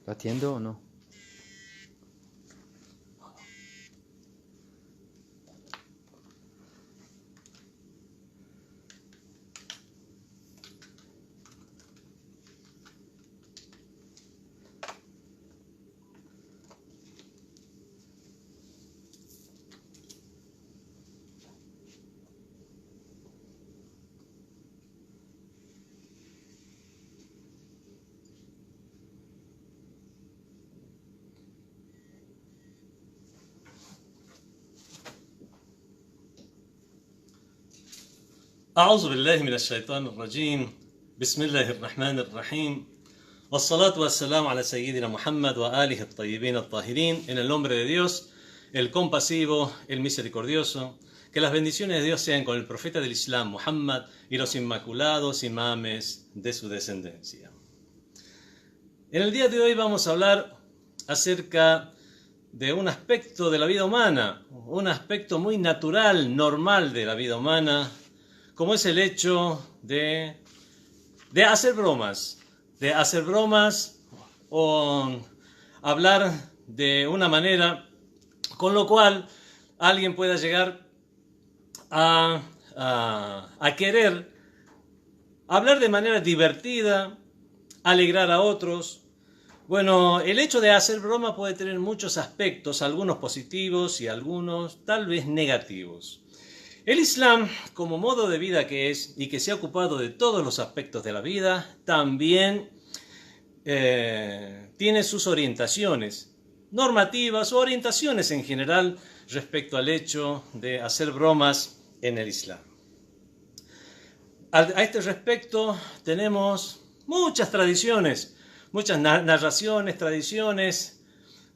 ¿La atiendo o no? أعوذ بالله من الشيطان الرجيم بسم الله الرحمن الرحيم والصلاة والسلام على سيدنا Muhammad وآله الطيبين الطاهرين. En el nombre de Dios, el compasivo, el misericordioso. Que las bendiciones de Dios sean con el profeta del Islam, Muhammad, y los inmaculados imames de su descendencia. En el día de hoy vamos a hablar acerca de un aspecto de la vida humana, un aspecto muy natural, normal de la vida humana, como es el hecho de hacer bromas, o hablar de una manera con lo cual alguien pueda llegar a querer hablar de manera divertida, alegrar a otros. Bueno, el hecho de hacer broma puede tener muchos aspectos, algunos positivos y algunos tal vez negativos. El Islam, como modo de vida que es y que se ha ocupado de todos los aspectos de la vida, también tiene sus orientaciones normativas o orientaciones en general respecto al hecho de hacer bromas en el Islam. A este respecto tenemos muchas tradiciones, muchas narraciones, tradiciones,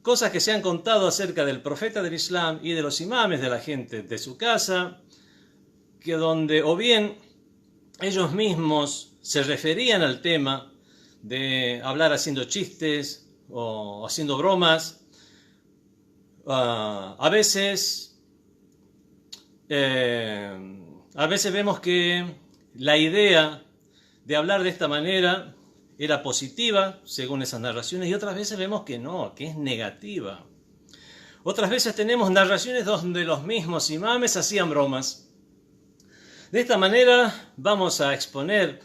cosas que se han contado acerca del profeta del Islam y de los imames de la gente de su casa, que donde o bien ellos mismos se referían al tema de hablar haciendo chistes o haciendo bromas. A veces vemos que la idea de hablar de esta manera era positiva, según esas narraciones, y otras veces vemos que no, que es negativa. Otras veces tenemos narraciones donde los mismos imames hacían bromas. De esta manera vamos a exponer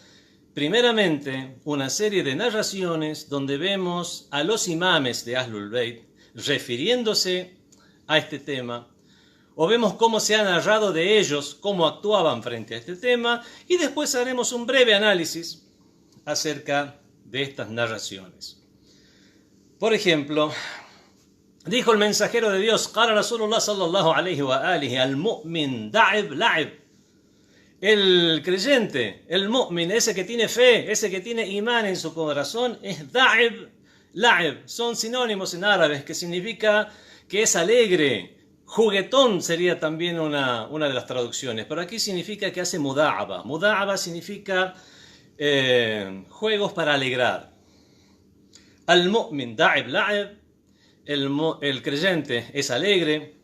primeramente una serie de narraciones donde vemos a los imames de Ahlul Bayt refiriéndose a este tema, o vemos cómo se ha narrado de ellos, cómo actuaban frente a este tema, y después haremos un breve análisis acerca de estas narraciones. Por ejemplo, dijo el mensajero de Dios, Qala Rasulullah sallallahu alayhi wa alihi, al-mu'min da'ib la'ib. El creyente, el mu'min, ese que tiene fe, ese que tiene imán en su corazón, es da'ib, la'ib. Son sinónimos en árabe, que significa que es alegre. Juguetón sería también una de las traducciones, pero aquí significa que hace muda'aba. Muda'aba significa juegos para alegrar. Al-mu'min da'ib la'ib, el creyente es alegre.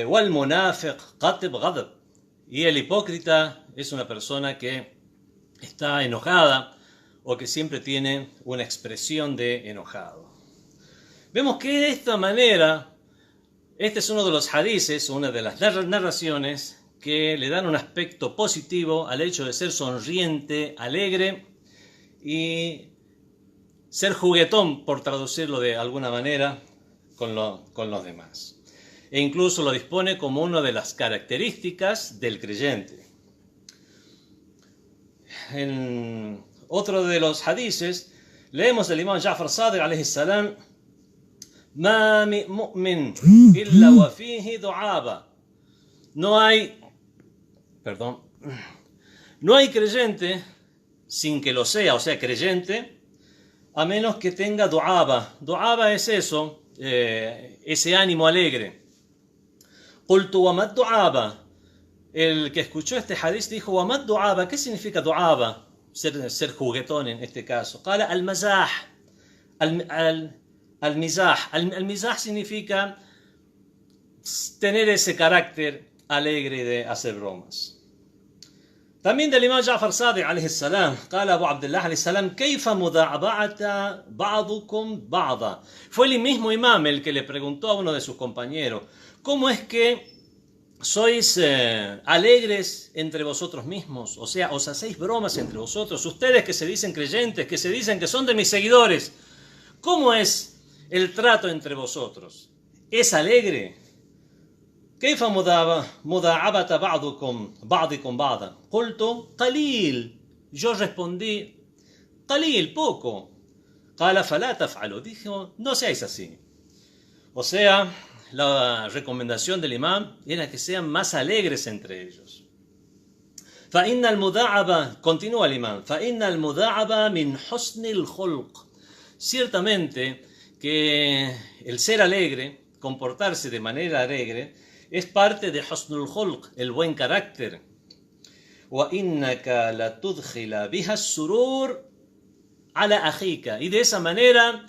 Wal munafiq qatib ghadab. Y el hipócrita es una persona que está enojada o que siempre tiene una expresión de enojado. Vemos que de esta manera, este es uno de los hadices, una de las narraciones que le dan un aspecto positivo al hecho de ser sonriente, alegre y ser juguetón, por traducirlo de alguna manera, con los demás. E incluso lo dispone como una de las características del creyente. En otro de los hadices leemos del imam Ja'far Sadiq alayhi salam, Ma mi mu'min illa wa fihi du'aba. No hay creyente sin que lo sea, o sea, creyente, a menos que tenga du'aba. Du'aba es eso, ese ánimo alegre. Qultu wa mad du'aba. El que escuchó este hadith dijo, wa mad du'aba. ¿Qué significa du'aba? Ser juguetón en este caso. Qala al-mazah. Al-mizah. Al-mizah significa tener ese carácter alegre de hacer bromas. También del imam Ja'far Sadiq عليه السلام قال أبو عبد الله عليه السلام كيف مداعبة بعضكم بعضا. Fue el mismo imam el que le preguntó a uno de sus compañeros, ¿cómo es que sois alegres entre vosotros mismos? O sea, os hacéis bromas entre vosotros. Ustedes que se dicen creyentes, que se dicen que son de mis seguidores, ¿cómo es el trato entre vosotros? ¿Es alegre? كيف مداعبة بعضكم بعضا. قلت قليل. Yo respondí قليل, poco. قال فلا تفعلوا. Dijo, no seáis así. O sea, la recomendación del imam era que sean más alegres entre ellos. فإن المداعبة, continúa el imam, فإن المداعبة من حسن الخلق. Ciertamente que el ser alegre, comportarse de manera alegre, es parte de husnul khulq, el buen carácter. وَإِنَّكَ لَتُدْخِلَ بِهَا السُّرُورَ عَلَى أَخِيكَ. Y de esa manera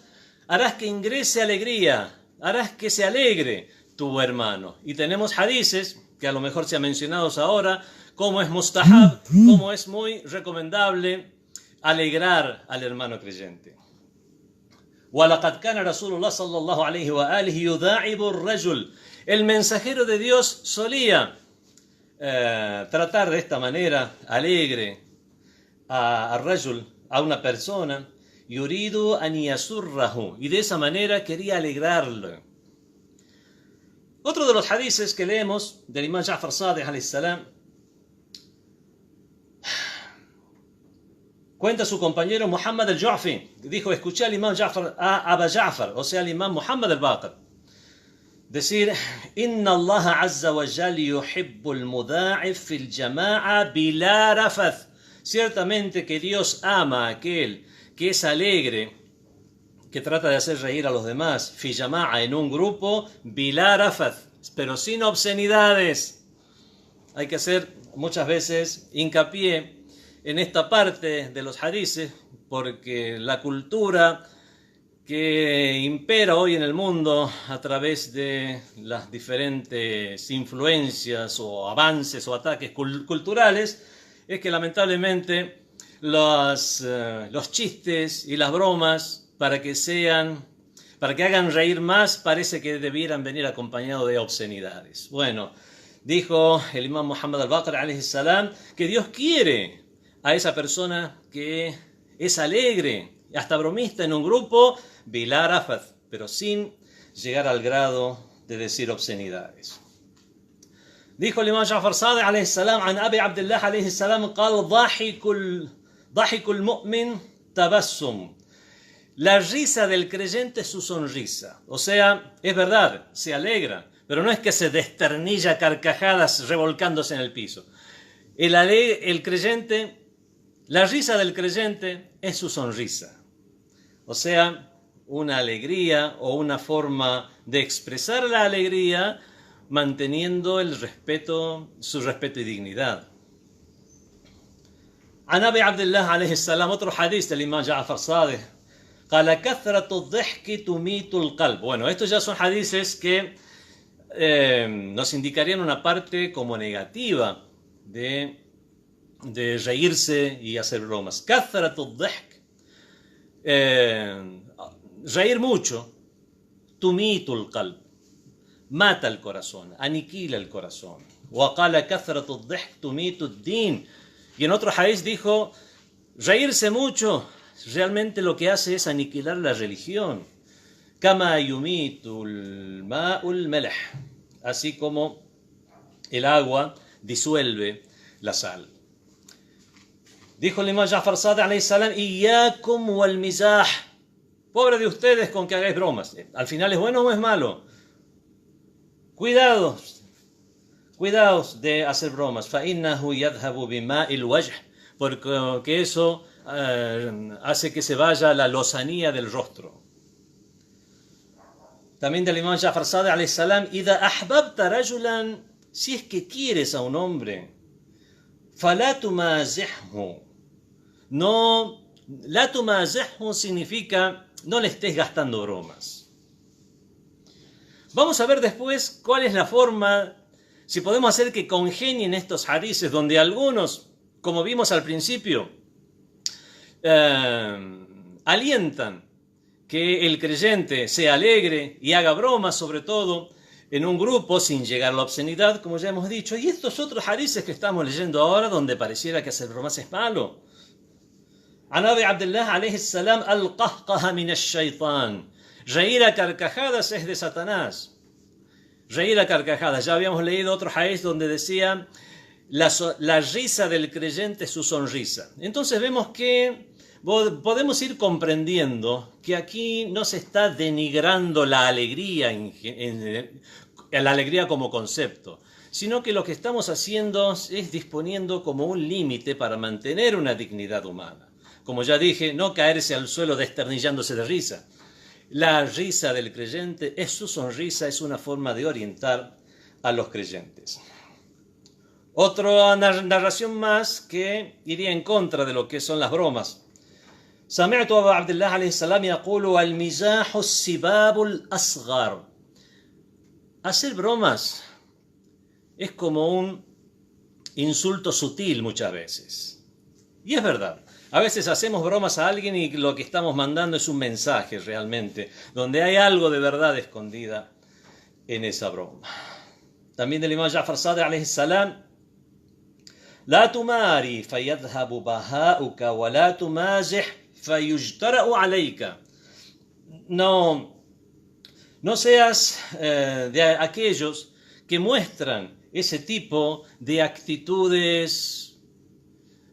harás que ingrese alegría, harás que se alegre tu hermano. Y tenemos hadices, que a lo mejor se han mencionado ahora, como es mustahab, como es muy recomendable alegrar al hermano creyente. وَلَقَدْ كَانَ رَسُولُ اللَّهِ صَلَّى اللَّهُ عَلَيْهِ وَآلِهِ يُدَاعِبُ الرَّجُلِ. El mensajero de Dios solía tratar de esta manera alegre a rajul, a una persona, yuridu an yasurrahu, y de esa manera quería alegrarlo. Otro de los hadices que leemos del imam Ja'far Sadiq alayhi salam, cuenta su compañero Muhammad al-Ju'fi, dijo, escuché al imam Ja'far, a Aba Ja'far, o sea al imam Muhammad al-Baqir, decir, Inna Allah azza wa jal yuhibbul muda'if fil jama'a bila rafath. Ciertamente que Dios ama a aquel que es alegre, que trata de hacer reír a los demás, fi jama'a, en un grupo, bila rafath, pero sin obscenidades. Hay que hacer muchas veces hincapié en esta parte de los hadices, porque la cultura que impera hoy en el mundo a través de las diferentes influencias o avances o ataques culturales es que lamentablemente los chistes y las bromas para que hagan reír más parece que debieran venir acompañados de obscenidades. Bueno, dijo el imam Muhammad al-Baqir alayhi salam que Dios quiere a esa persona que es alegre, hasta bromista en un grupo, bila rafath, pero sin llegar al grado de decir obscenidades. Dijo el imam Ja'far Sadiq alayhi salam an Abi Abdullah alayhi salam قال ضحك المؤمن تبسم. La risa del creyente es su sonrisa. O sea, es verdad, se alegra, pero no es que se desternilla carcajadas revolcándose en el piso. El creyente, la risa del creyente es su sonrisa. O sea, una alegría o una forma de expresar la alegría manteniendo el respeto, su respeto y dignidad. عن أبي عبد الله عليه السلام, otro hadith del imam Ja'far Sadiq, قال كثرة الضحك تميت القلب. Bueno, estos ya son hadices que nos indicarían una parte como negativa de reírse y hacer bromas. كثرة الضحك, reír mucho, tumitu القلب, mata el corazón, aniquila el corazón. وقال كثرة الضحك تميت الدين. Y en otro hadith dijo, reírse mucho realmente lo que hace es aniquilar la religión. كما يميت الماء الملح, así como el agua disuelve la sal. Dijo el imam Ja'far Sadiq alayhi salam, إياكم والمزاح. Pobre de ustedes con que hagáis bromas. Al final, ¿es bueno o es malo? Cuidaos de hacer bromas. فَإِنَّهُ يَذْهَبُ بِمَاءِ الْوَجْهِ, porque eso hace que se vaya la lozanía del rostro. También del imam Ja'far Sadiq alayhi salam, إِذَا أَحْبَبْتَ رَجُلًا, si es que quieres a un hombre, فَلَا تُمَازِحْهُ. No, la tumazihhu significa no le estés gastando bromas. Vamos a ver después cuál es la forma, si podemos hacer que congenien estos hadices, donde algunos como vimos al principio, alientan que el creyente sea alegre y haga bromas, sobre todo en un grupo, sin llegar a la obscenidad, como ya hemos dicho. Y estos otros hadices que estamos leyendo ahora, donde pareciera que hacer bromas es malo. An Abi Abdullah alayhi salam, al-qahqaha min ash-shaytan. Reír a carcajadas es de Satanás. Reír a carcajadas. Ya habíamos leído otro hadith donde decía, la risa del creyente es su sonrisa. Entonces vemos que podemos ir comprendiendo que aquí no se está denigrando la alegría, la alegría como concepto, sino que lo que estamos haciendo es disponiendo como un límite para mantener una dignidad humana. Como ya dije, no caerse al suelo desternillándose de risa. La risa del creyente es su sonrisa, es una forma de orientar a los creyentes. Otra narración más que iría en contra de lo que son las bromas. سمعت أبا عبد الله عليه السلام يقول المزاح السباب الأصغر. Hacer bromas es como un insulto sutil muchas veces. Y es verdad. A veces hacemos bromas a alguien y lo que estamos mandando es un mensaje realmente, donde hay algo de verdad escondida en esa broma. También del imam Ja'far Sadiq alayhi salam, لا تماري فيذهب بهاؤك ولا تمازح فيجترأ عليك. No seas de aquellos que muestran ese tipo de actitudes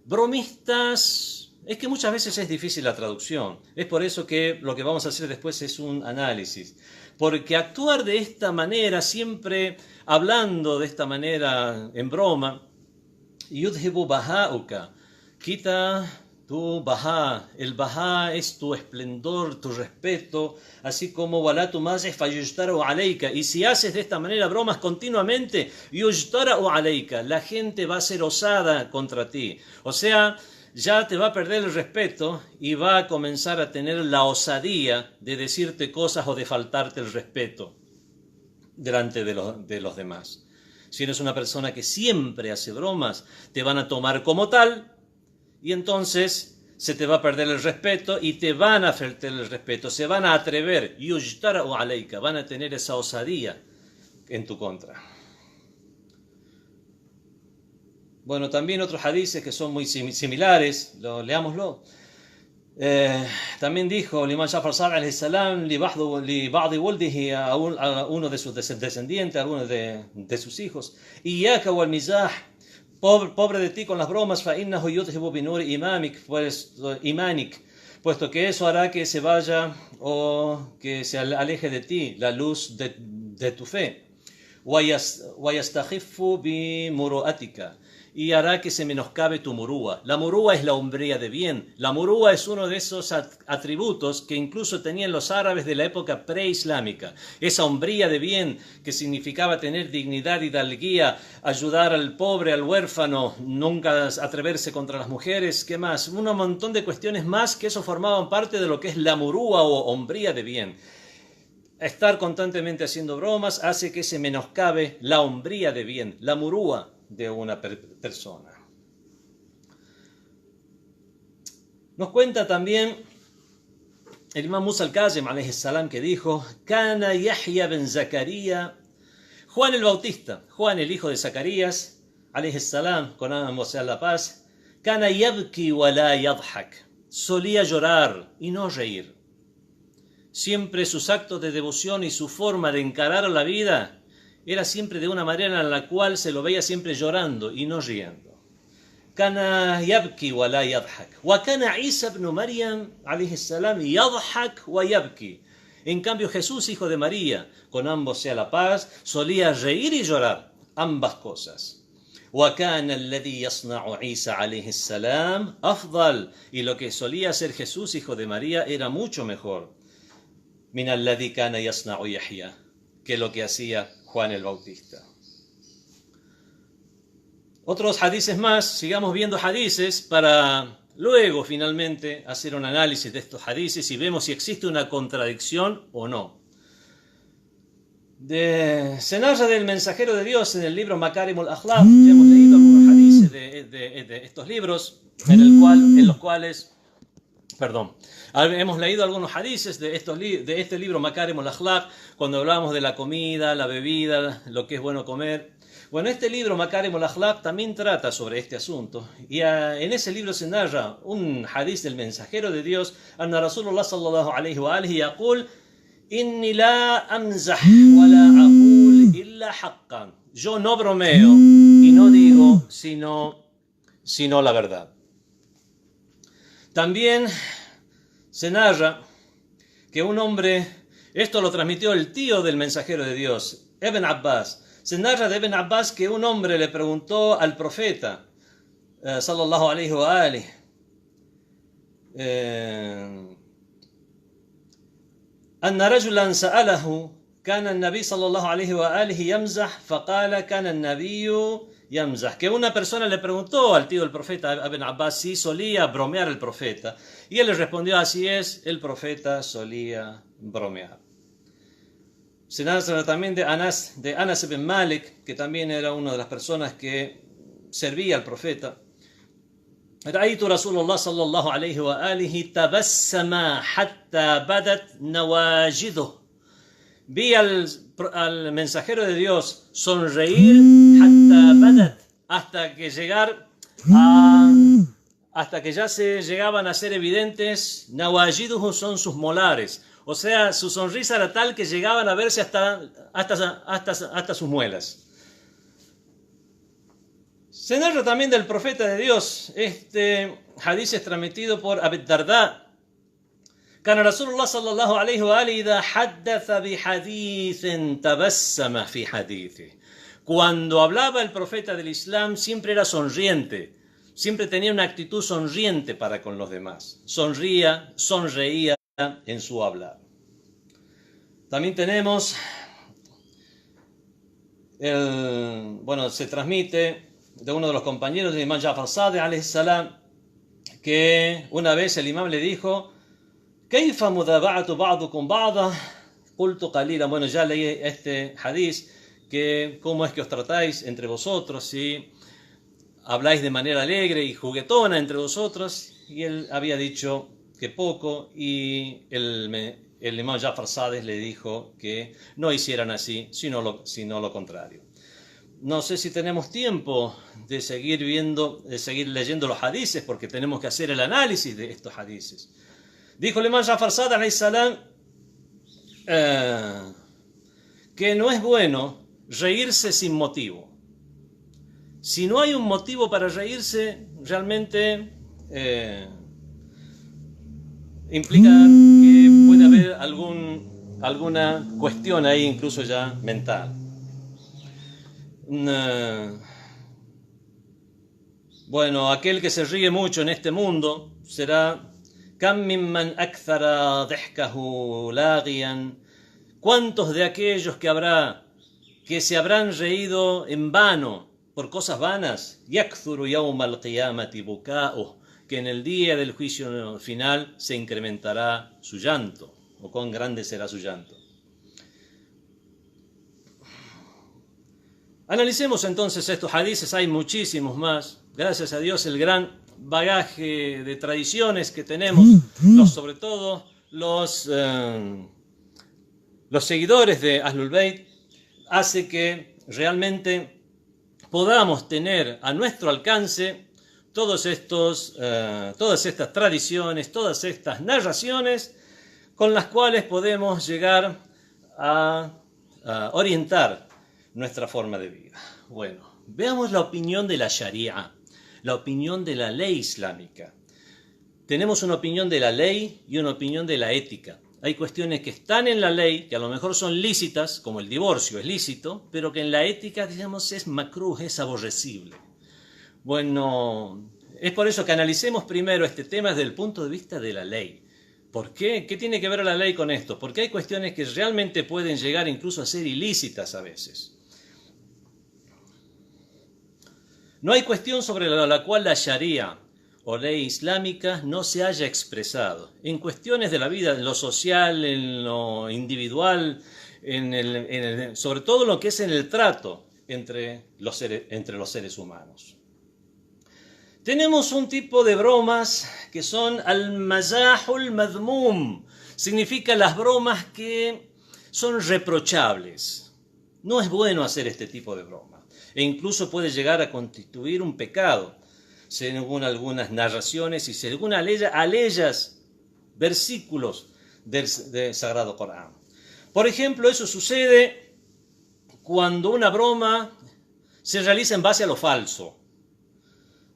bromistas. Es que muchas veces es difícil la traducción. Es por eso que lo que vamos a hacer después es un análisis. Porque actuar de esta manera, siempre hablando de esta manera en broma, yudhibu baha'uka, quita tu bahá. El bahá es tu esplendor, tu respeto, así como wala tumazih fayujtara'u alayka. Y si haces de esta manera bromas continuamente, yujtara'u alayka, la gente va a ser osada contra ti. O sea, ya te va a perder el respeto y va a comenzar a tener la osadía de decirte cosas o de faltarte el respeto delante de los demás. Si eres una persona que siempre hace bromas, te van a tomar como tal y entonces se te va a perder el respeto y te van a faltar el respeto, se van a atrever, yujtara'u alayka, van a tener esa osadía en tu contra. Bueno, también otros hadices que son muy similares, leámoslo. También dijo el imam Ja'far Sadiq alayhi salam li ba'di wuldihi, a uno de sus descendientes, a alguno de sus hijos, Iyaka wal mizah, pobre de ti con las bromas, fa innahu yudhibu bi nuri imanik, puesto que eso hará que se vaya o que se aleje de ti la luz de tu fe. Wa yastakhiffu bi muru'atika, y hará que se menoscabe tu murúa. La murúa es la hombría de bien. La murúa es uno de esos atributos que incluso tenían los árabes de la época preislámica. Esa hombría de bien que significaba tener dignidad y dalguía, ayudar al pobre, al huérfano, nunca atreverse contra las mujeres, ¿qué más? Un montón de cuestiones más que eso formaban parte de lo que es la murúa o hombría de bien. Estar constantemente haciendo bromas hace que se menoscabe la hombría de bien, la murúa de una persona. Nos cuenta también el imam Musa al-Kazim alayhi salam que dijo: Kana Yahya ben Zakaria, Juan el Bautista, Juan el hijo de Zacarías alayhi salam, con ambos sea la paz, Kana yabki wa la yadhak, solía llorar y no reír. Siempre sus actos de devoción y su forma de encarar la vida era siempre de una manera en la cual se lo veía siempre llorando y no riendo. Kana yabki wa la yadhak. Wa kana Isa ibn Maryam alayhi salam yadhak wa yabki. En cambio Jesús, hijo de María, con ambos sea la paz, solía reír y llorar, ambas cosas. Wa kana alladhi yasna'u Isa alayhi salam afdal. Y lo que solía hacer Jesús, hijo de María, era mucho mejor. Min alladhi kana yasna'u Yahya, que lo que hacía Juan el Bautista. Otros hadices más, sigamos viendo hadices para luego finalmente hacer un análisis de estos hadices y vemos si existe una contradicción o no. Se narra del mensajero de Dios en el libro Makarim al-Akhlaq, ya hemos leído algunos hadices de de estos libros en los cuales, hemos leído algunos hadices de este libro Makarim al-Akhlaq, cuando hablábamos de la comida, la bebida, lo que es bueno comer. Bueno, este libro Makarim al-Akhlaq también trata sobre este asunto, y en ese libro se narra un hadiz del mensajero de Dios, anna Rasulullah sallallahu alayhi wa alihi yaqul inni la amzah wa la aqul illa haqqan. Yo no bromeo y no digo sino la verdad. También se narra que un hombre, esto lo transmitió el tío del mensajero de Dios, Ibn Abbas. Se narra de Ibn Abbas que un hombre le preguntó al profeta, sallallahu alayhi wa alihi, أن رجلا سأله كان النبي صلى الله عليه وآله يمزح فقال كان النبي يمزح, que una persona le preguntó al tío del profeta Ibn Abbas si solía bromear el profeta, y él le respondió: así es, el profeta solía bromear. Se narra también de Anas ibn Malik, que también era una de las personas que servía al profeta. رأيت رسول الله صلى الله عليه وآله تبسم حتى بدت نواجذه. Vi al mensajero de Dios sonreír hasta que ya se llegaban a ser evidentes. Nawajiduhu son sus molares, o sea, su sonrisa era tal que llegaban a verse hasta sus muelas. Se narra también del profeta de Dios. Este hadiz es transmitido por Abu Darda. كان رسول الله صلى الله عليه وآله إذا حدث بحديث تبسم في حديثه. Cuando hablaba el profeta del Islam siempre era sonriente, siempre tenía una actitud sonriente para con los demás. Sonreía en su hablar. También tenemos, se transmite de uno de los compañeros del imam Ja'far Sadiq alayhi salam, que una vez el imam le dijo: كيف مدابعة بعضكم بعضا قلت قليلا. Bueno, ya leí este hadiz, que cómo es que os tratáis entre vosotros, si habláis de manera alegre y juguetona entre vosotros, y él había dicho que poco, y el imam Ja'far Sadiq le dijo que no hicieran así, sino lo contrario. No sé si tenemos tiempo de seguir leyendo los hadices, porque tenemos que hacer el análisis de estos hadices. Dijo el imam Ja'far Sadiq alayhi salam que no es bueno reírse sin motivo. Si no hay un motivo para reírse, realmente implica que puede haber alguna cuestión ahí, incluso ya mental. Bueno, aquel que se ríe mucho en este mundo será كم ممن أكثر ضحكه لاغيا. ¿Cuántos de aquellos que se habrán reído en vano por cosas vanas? يكثر يوم القيامة بكاؤه, que en el día del juicio final se incrementará su llanto, o cuán grande será su llanto. Analicemos entonces estos hadices, hay muchísimos más. Gracias a Dios, el gran bagaje de tradiciones que tenemos, sobre todo los seguidores de Ahlul Bayt, hace que realmente podamos tener a nuestro alcance todas estas tradiciones, todas estas narraciones con las cuales podemos llegar a orientar nuestra forma de vida. Bueno, veamos la opinión de la Sharia, la opinión de la ley islámica. Tenemos una opinión de la ley y una opinión de la ética. Hay cuestiones que están en la ley, que a lo mejor son lícitas, como el divorcio es lícito, pero que en la ética, digamos, es makruh, es aborrecible. Bueno, es por eso que analicemos primero este tema desde el punto de vista de la ley. ¿Por qué? ¿Qué tiene que ver la ley con esto? Porque hay cuestiones que realmente pueden llegar incluso a ser ilícitas a veces. No hay cuestión sobre la cual la Sharia o ley islámica no se haya expresado. En cuestiones de la vida, en lo social, en lo individual, sobre todo lo que es en el trato entre los seres humanos. Tenemos un tipo de bromas que son al-mazahul madmum. Significa las bromas que son reprochables. No es bueno hacer este tipo de broma. E incluso puede llegar a constituir un pecado, según algunas narraciones y según aleyas versículos del Sagrado Corán. Por ejemplo, eso sucede cuando una broma se realiza en base a lo falso.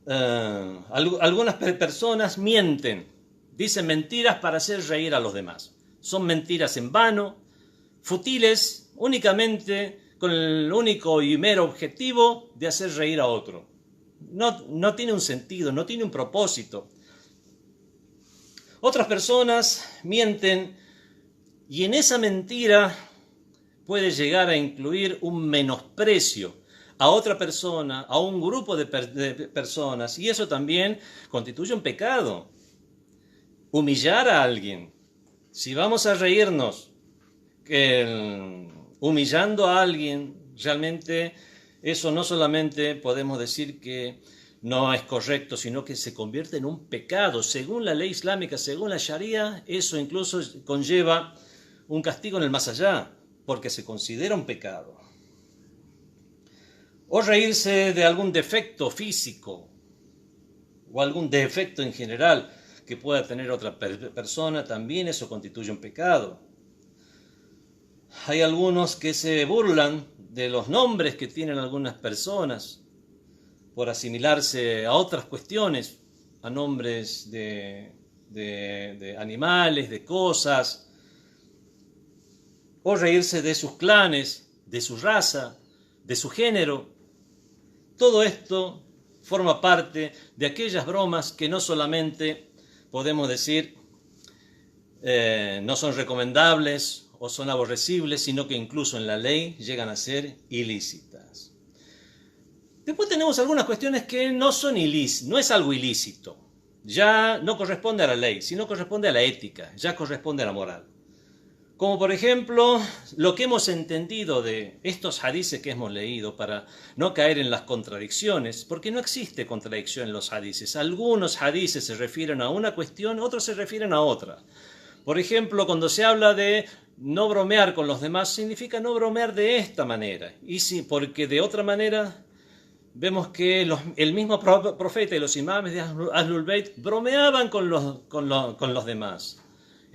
Algunas personas mienten, dicen mentiras para hacer reír a los demás. Son mentiras en vano, fútiles, únicamente con el único y mero objetivo de hacer reír a otro. No tiene un sentido, no tiene un propósito. Otras personas mienten y en esa mentira puede llegar a incluir un menosprecio a otra persona, a un grupo de personas, y eso también constituye un pecado. Humillar a alguien. Si vamos a reírnos humillando a alguien, realmente eso no solamente podemos decir que no es correcto, sino que se convierte en un pecado. Según la ley islámica, según la Sharia, eso incluso conlleva un castigo en el más allá, porque se considera un pecado. O reírse de algún defecto físico o algún defecto en general que pueda tener otra persona, también eso constituye un pecado. Hay algunos que se burlan de los nombres que tienen algunas personas por asimilarse a otras cuestiones, a nombres de animales, de cosas, o reírse de sus clanes, de su raza, de su género. Todo esto forma parte de aquellas bromas que no solamente podemos decir no son recomendables o son aborrecibles, sino que incluso en la ley llegan a ser ilícitas. Después tenemos algunas cuestiones que no son ilícitas, no es algo ilícito. Ya no corresponde a la ley, sino corresponde a la ética, ya corresponde a la moral. Como por ejemplo, lo que hemos entendido de estos hadices que hemos leído para no caer en las contradicciones, porque no existe contradicción en los hadices. Algunos hadices se refieren a una cuestión, otros se refieren a otra. Por ejemplo, cuando se habla de no bromear con los demás, significa no bromear de esta manera. Y sí, porque de otra manera vemos que el mismo profeta y los imames de Ahlul Bayt bromeaban con los demás.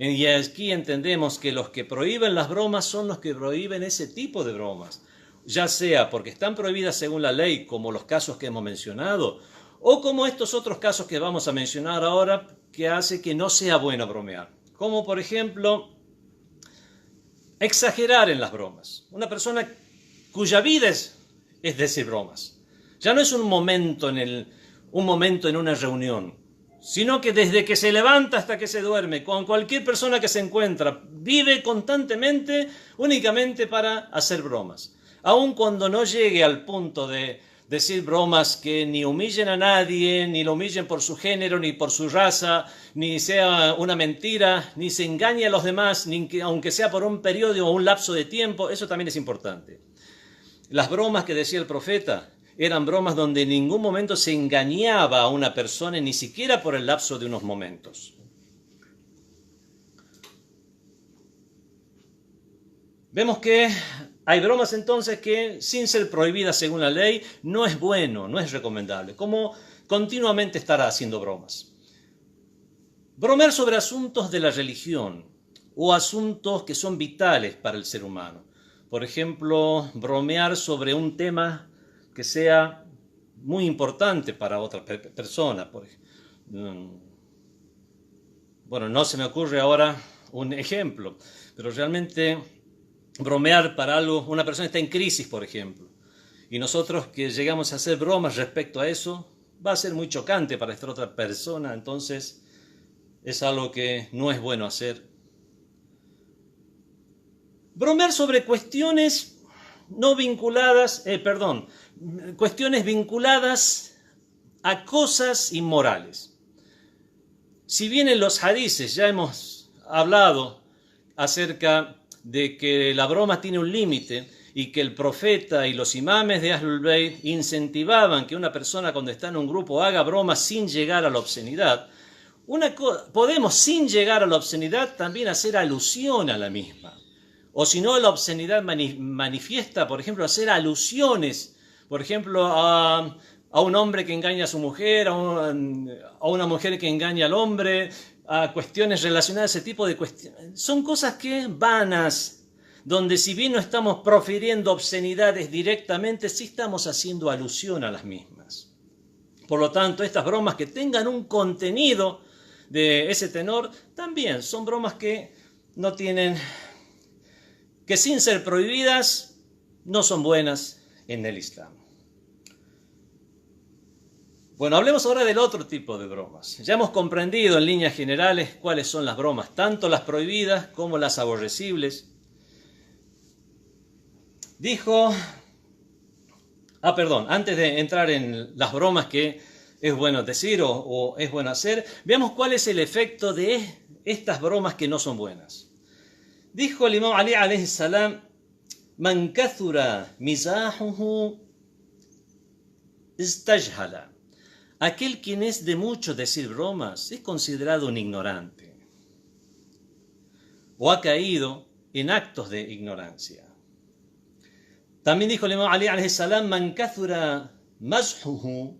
Y aquí entendemos que los que prohíben las bromas son los que prohíben ese tipo de bromas, ya sea porque están prohibidas según la ley, como los casos que hemos mencionado, o como estos otros casos que vamos a mencionar ahora, que hace que no sea bueno bromear. Como por ejemplo, exagerar en las bromas. Una persona cuya vida es decir bromas. Ya no es un momento en una reunión, sino que desde que se levanta hasta que se duerme, con cualquier persona que se encuentra, vive constantemente únicamente para hacer bromas. Aun cuando no llegue al punto de decir bromas que ni humillen a nadie, ni lo humillen por su género, ni por su raza, ni sea una mentira, ni se engañe a los demás, aunque sea por un periodo o un lapso de tiempo, eso también es importante. Las bromas que decía el profeta eran bromas donde en ningún momento se engañaba a una persona, ni siquiera por el lapso de unos momentos. Vemos que hay bromas entonces que, sin ser prohibidas según la ley, no es bueno, no es recomendable, como continuamente estar haciendo bromas. Bromear sobre asuntos de la religión o asuntos que son vitales para el ser humano. Por ejemplo, bromear sobre un tema que sea muy importante para otra persona. Bueno, no se me ocurre ahora un ejemplo, pero realmente bromear para algo, una persona está en crisis, por ejemplo, y nosotros que llegamos a hacer bromas respecto a eso, va a ser muy chocante para esta otra persona, entonces es algo que no es bueno hacer. Bromear sobre cuestiones cuestiones vinculadas a cosas inmorales. Si bien en los hadices ya hemos hablado acerca de que la broma tiene un límite y que el profeta y los imames de Ahlul Bayt incentivaban que una persona cuando está en un grupo haga bromas sin llegar a la obscenidad, podemos sin llegar a la obscenidad también hacer alusión a la misma. O si no, la obscenidad manifiesta, por ejemplo, hacer alusiones, por ejemplo, a un hombre que engaña a su mujer, a una mujer que engaña al hombre, a cuestiones relacionadas a ese tipo de cuestiones. Son cosas que vanas, donde si bien no estamos profiriendo obscenidades directamente, sí estamos haciendo alusión a las mismas. Por lo tanto, estas bromas que tengan un contenido de ese tenor, también son bromas que no tienen, que sin ser prohibidas, no son buenas en el Islam. Bueno, hablemos ahora del otro tipo de bromas. Ya hemos comprendido en líneas generales cuáles son las bromas, tanto las prohibidas como las aborrecibles. Dijo, antes de entrar en las bromas que es bueno decir o es bueno hacer, veamos cuál es el efecto de estas bromas que no son buenas. Dijo el imam Ali alayhi salam, man kathura mizahuhu istajhala. Aquel quien es de mucho decir bromas es considerado un ignorante o ha caído en actos de ignorancia. También dijo el imam Ali alayhi salam, man kathura mazhuhu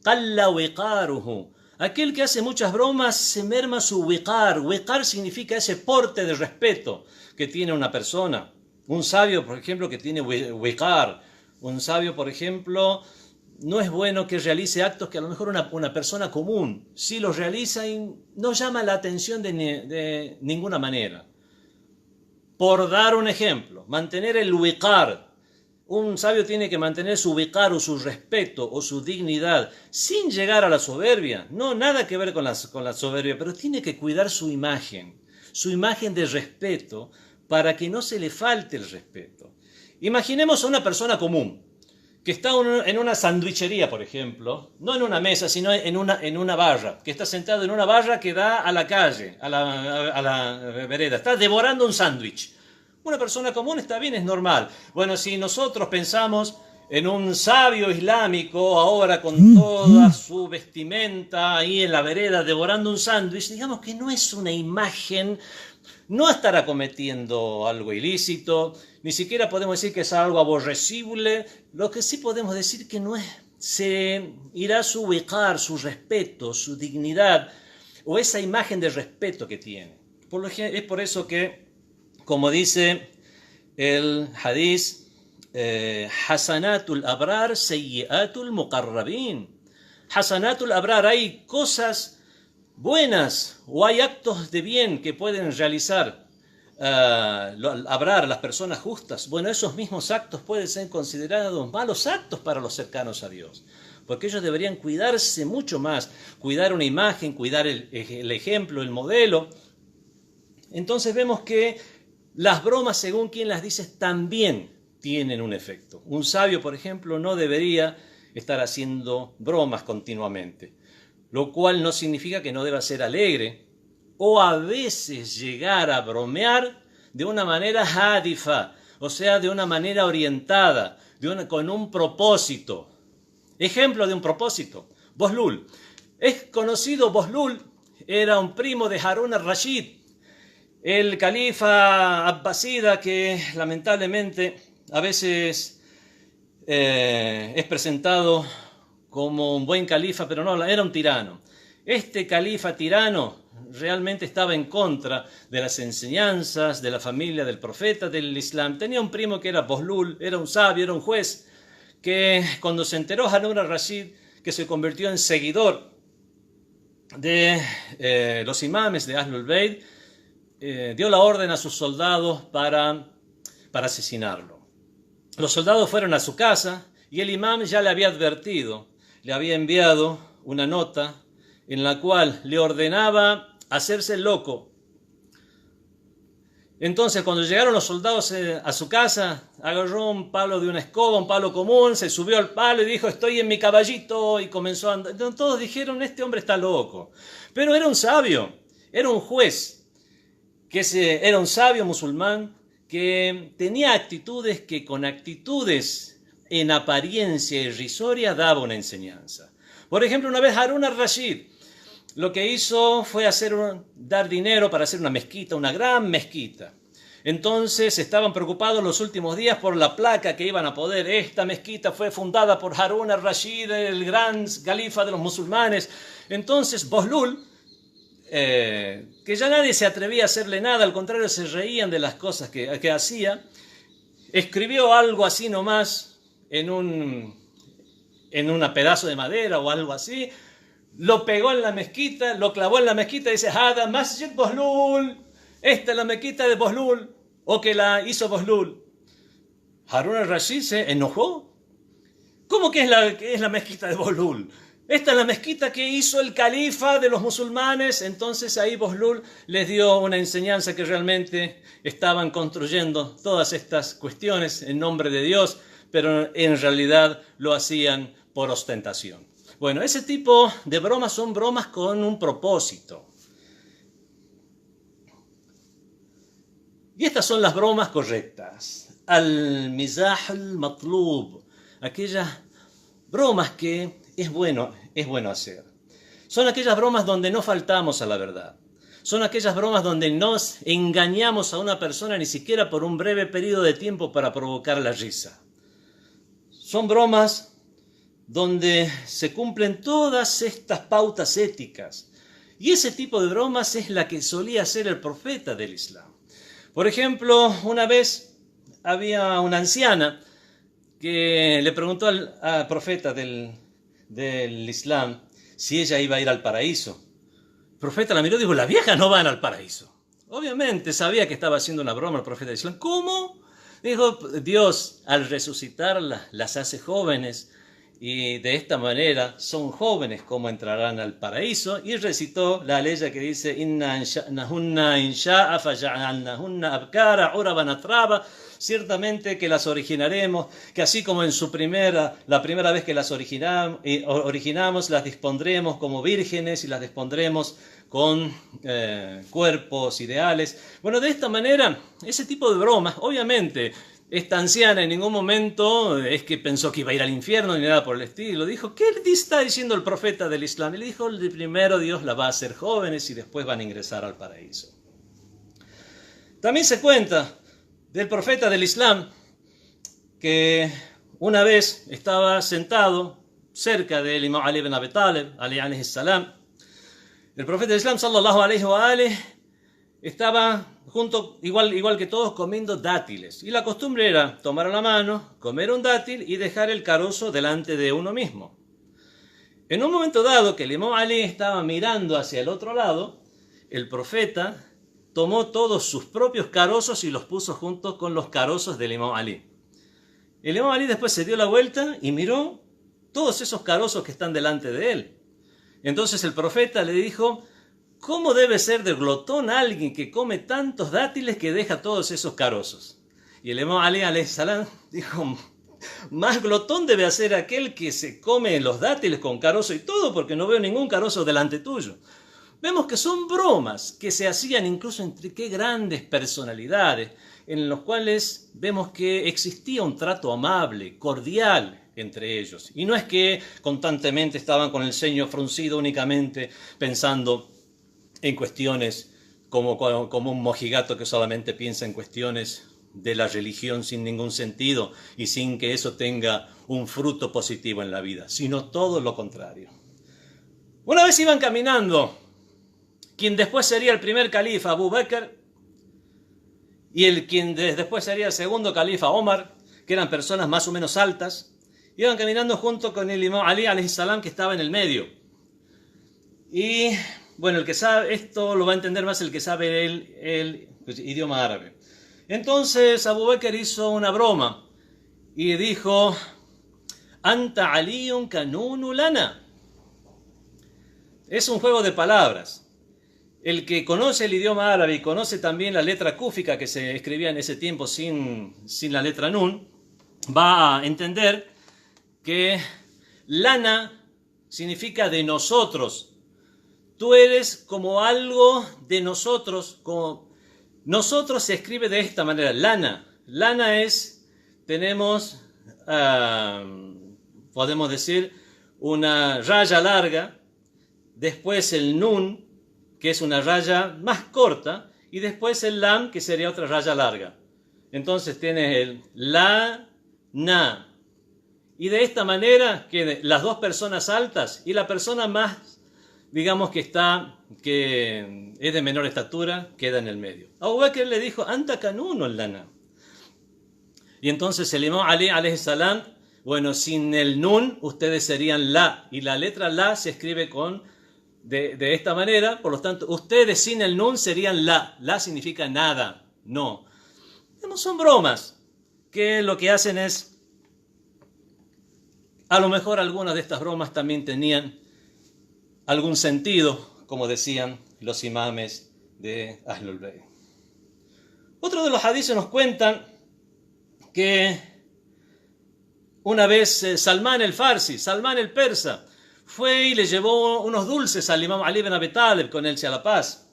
qalla wiqaruhu. Aquel que hace muchas bromas se merma su wiqar. Wiqar significa ese porte de respeto que tiene una persona. Un sabio, por ejemplo, que tiene wiqar. Un sabio, por ejemplo, no es bueno que realice actos que a lo mejor una persona común sí los realiza y no llama la atención de ninguna manera. Por dar un ejemplo, mantener el wiqar. Un sabio tiene que mantener su wiqar o su respeto o su dignidad sin llegar a la soberbia. No, nada que ver con la soberbia, pero tiene que cuidar su imagen de respeto para que no se le falte el respeto. Imaginemos a una persona común que está en una sandwichería, por ejemplo, no en una mesa, sino en una barra, que está sentado en una barra que da a la calle, a la vereda, está devorando un sándwich. Una persona común está bien, es normal. Bueno, si nosotros pensamos en un sabio islámico, ahora con toda su vestimenta ahí en la vereda devorando un sándwich, digamos que no es una imagen, no estará cometiendo algo ilícito, ni siquiera podemos decir que es algo aborrecible. Lo que sí podemos decir que no es, se irá su wiqar, su respeto, su dignidad, o esa imagen de respeto que tiene. Es por eso que, como dice el hadith, Hasanatul abrar, sayyiatul muqarrabin. Hasanatul abrar, hay cosas buenas o hay actos de bien que pueden realizar abrar las personas justas. Bueno, esos mismos actos pueden ser considerados malos actos para los cercanos a Dios, porque ellos deberían cuidarse mucho más, cuidar una imagen, cuidar el ejemplo, el modelo. Entonces vemos que las bromas, según quien las dice, también tienen un efecto. Un sabio, por ejemplo, no debería estar haciendo bromas continuamente, lo cual no significa que no deba ser alegre o a veces llegar a bromear de una manera hadifa, o sea, de una manera orientada, con un propósito. Ejemplo de un propósito, Bohlul. Es conocido, Bohlul era un primo de Harun al-Rashid, el califa abbasida que lamentablemente a veces es presentado como un buen califa, pero no, era un tirano. Este califa tirano realmente estaba en contra de las enseñanzas de la familia del profeta del Islam. Tenía un primo que era Bohlul, era un sabio, era un juez, que cuando se enteró Harun al-Rashid que se convirtió en seguidor de los imames de Ahlul Bayt, dio la orden a sus soldados para asesinarlo. Los soldados fueron a su casa y el imam ya le había advertido, le había enviado una nota en la cual le ordenaba hacerse loco. Entonces, cuando llegaron los soldados a su casa, agarró un palo de una escoba, un palo común, se subió al palo y dijo: estoy en mi caballito, y comenzó a andar. Entonces, todos dijeron: este hombre está loco. Pero era un sabio, era un juez, era un sabio musulmán que tenía actitudes que con actitudes en apariencia irrisoria daba una enseñanza. Por ejemplo, una vez Harun al-Rashid lo que hizo fue dar dinero para hacer una mezquita, una gran mezquita. Entonces estaban preocupados los últimos días por la placa que iban a poner. Esta mezquita fue fundada por Harun al-Rashid, el gran califa de los musulmanes. Entonces Bohlul, que ya nadie se atrevía a hacerle nada, al contrario se reían de las cosas que hacía, escribió algo así nomás en un pedazo de madera o algo así, lo pegó en la mezquita, lo clavó en la mezquita y dice, Hada Masjid Bohlul, esta es la mezquita de Bohlul, o que la hizo Bohlul. Harun al-Rashid se enojó. ¿Cómo que es la mezquita de Bohlul? Esta es la mezquita que hizo el califa de los musulmanes. Entonces ahí Bohlul les dio una enseñanza que realmente estaban construyendo todas estas cuestiones en nombre de Dios, pero en realidad lo hacían por ostentación. Bueno, ese tipo de bromas son bromas con un propósito. Y estas son las bromas correctas. Al-mizah al-matlub. Aquellas bromas que es bueno hacer. Son aquellas bromas donde no faltamos a la verdad. Son aquellas bromas donde nos engañamos a una persona ni siquiera por un breve periodo de tiempo para provocar la risa. Son bromas donde se cumplen todas estas pautas éticas. Y ese tipo de bromas es la que solía hacer el profeta del Islam. Por ejemplo, una vez había una anciana que le preguntó al profeta del Islam si ella iba a ir al paraíso. El profeta la miró y dijo, las viejas no van al paraíso. Obviamente sabía que estaba haciendo una broma el profeta del Islam. ¿Cómo? Dijo, Dios al resucitarlas las hace jóvenes y de esta manera son jóvenes como entrarán al paraíso, y recitó la ley que dice Inna ansha'nahunna insha'a faja'alnahunna abkara uraban atraba. Ciertamente que las originaremos, que así como en la primera vez que las originamos, las dispondremos como vírgenes y las dispondremos con cuerpos ideales. Bueno, de esta manera, ese tipo de bromas, obviamente, esta anciana en ningún momento es que pensó que iba a ir al infierno ni nada por el estilo. Dijo, ¿qué está diciendo el profeta del Islam? Y le dijo, primero Dios la va a hacer jóvenes y después van a ingresar al paraíso. También se cuenta del profeta del Islam que una vez estaba sentado cerca del imam Ali ibn Abi Talib, Ali alayhi salam. El profeta del Islam, sallallahu alayhi wa alayhi, estaba junto, igual que todos, comiendo dátiles. Y la costumbre era tomar a la mano, comer un dátil y dejar el carozo delante de uno mismo. En un momento dado que el imam Ali estaba mirando hacia el otro lado, el profeta tomó todos sus propios carozos y los puso junto con los carozos del imam Ali. El imam Ali después se dio la vuelta y miró todos esos carozos que están delante de él. Entonces el profeta le dijo, ¿cómo debe ser de glotón alguien que come tantos dátiles que deja todos esos carozos? Y el imam Ali alayhi salam dijo, más glotón debe ser aquel que se come los dátiles con carozo y todo, porque no veo ningún carozo delante tuyo. Vemos que son bromas que se hacían incluso entre qué grandes personalidades, en los cuales vemos que existía un trato amable, cordial entre ellos. Y no es que constantemente estaban con el ceño fruncido únicamente pensando en cuestiones como un mojigato que solamente piensa en cuestiones de la religión sin ningún sentido y sin que eso tenga un fruto positivo en la vida, sino todo lo contrario. Una vez iban caminando quien después sería el primer califa, Abu Bakr, y quien después sería el segundo califa, Omar, que eran personas más o menos altas, iban caminando junto con el imam Ali alayhi salam, que estaba en el medio. Y bueno, el que sabe, esto lo va a entender más el que sabe el idioma árabe. Entonces Abu Bakr hizo una broma y dijo, Anta aliyun kanunu lana. Es un juego de palabras. El que conoce el idioma árabe y conoce también la letra kúfica que se escribía en ese tiempo sin la letra nun, va a entender que lana significa de nosotros. Tú eres como algo de nosotros, como Nosotros se escribe de esta manera, lana. Lana es, tenemos, podemos decir, una raya larga, después el nun, que es una raya más corta, y después el lam, que sería otra raya larga. Entonces tienes el la, na. Y de esta manera, que las dos personas altas y la persona más, digamos que es de menor estatura, queda en el medio. Abu Bakr le dijo, anta kanuno lana. Y entonces el imam Ali alayhi salam, bueno, sin el nun, ustedes serían la. Y la letra la se escribe de esta manera, por lo tanto, ustedes sin el nun serían la. La significa nada, no. Son bromas, que lo que hacen es, a lo mejor algunas de estas bromas también tenían algún sentido, como decían los imames de Ahlul Bayt. Otro de los hadices nos cuentan que una vez Salmán el Farsi, Salmán el Persa, fue y le llevó unos dulces al imam Ali ibn Abi Talib con él a la paz.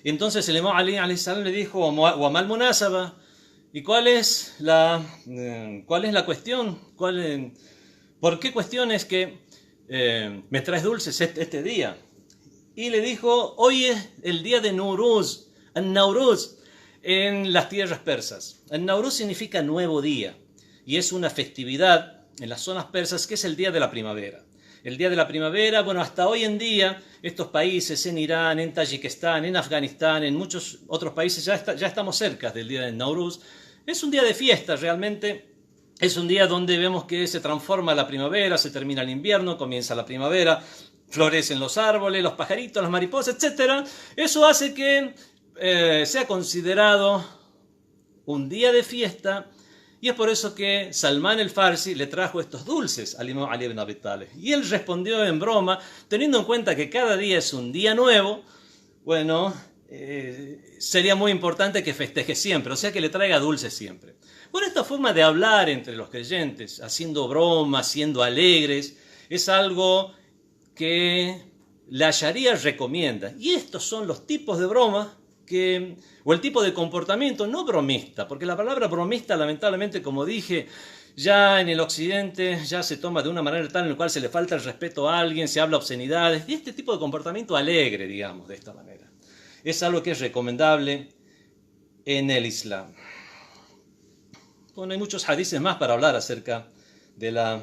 Y entonces el imam Ali alayhi salam le dijo, Wamal munasaba, ¿y cuál es la cuestión? ¿Por qué cuestión es que me traes dulces este día? Y le dijo, hoy es el día de Nowruz, An-Nowruz, en las tierras persas. An-Nowruz significa nuevo día, y es una festividad en las zonas persas que es el día de la primavera. El día de la primavera, bueno, hasta hoy en día, estos países en Irán, en Tayikistán, en Afganistán, en muchos otros países, ya estamos cerca del día de Nowruz. Es un día de fiesta realmente. Es un día donde vemos que se transforma la primavera, se termina el invierno, comienza la primavera, florecen los árboles, los pajaritos, las mariposas, etc. Eso hace que sea considerado un día de fiesta, y es por eso que Salmán el Farsi le trajo estos dulces al imam Ali ibn Abi Talib. Y él respondió en broma, teniendo en cuenta que cada día es un día nuevo, bueno, sería muy importante que festeje siempre, o sea que le traiga dulces siempre. Bueno, esta forma de hablar entre los creyentes, haciendo bromas, siendo alegres, es algo que la Sharia recomienda. Y estos son los tipos de bromas o el tipo de comportamiento no bromista, porque la palabra bromista, lamentablemente, como dije, ya en el occidente ya se toma de una manera tal en la cual se le falta el respeto a alguien, se habla obscenidades, y este tipo de comportamiento alegre, digamos, de esta manera, es algo que es recomendable en el Islam. Bueno, hay muchos hadices más para hablar acerca de la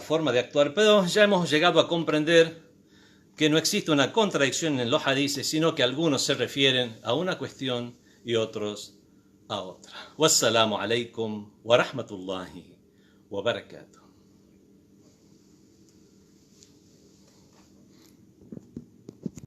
forma de actuar, pero ya hemos llegado a comprender que no existe una contradicción en los hadices, sino que algunos se refieren a una cuestión y otros a otra. Wassalamu alaikum wa rahmatullahi wa barakatuh.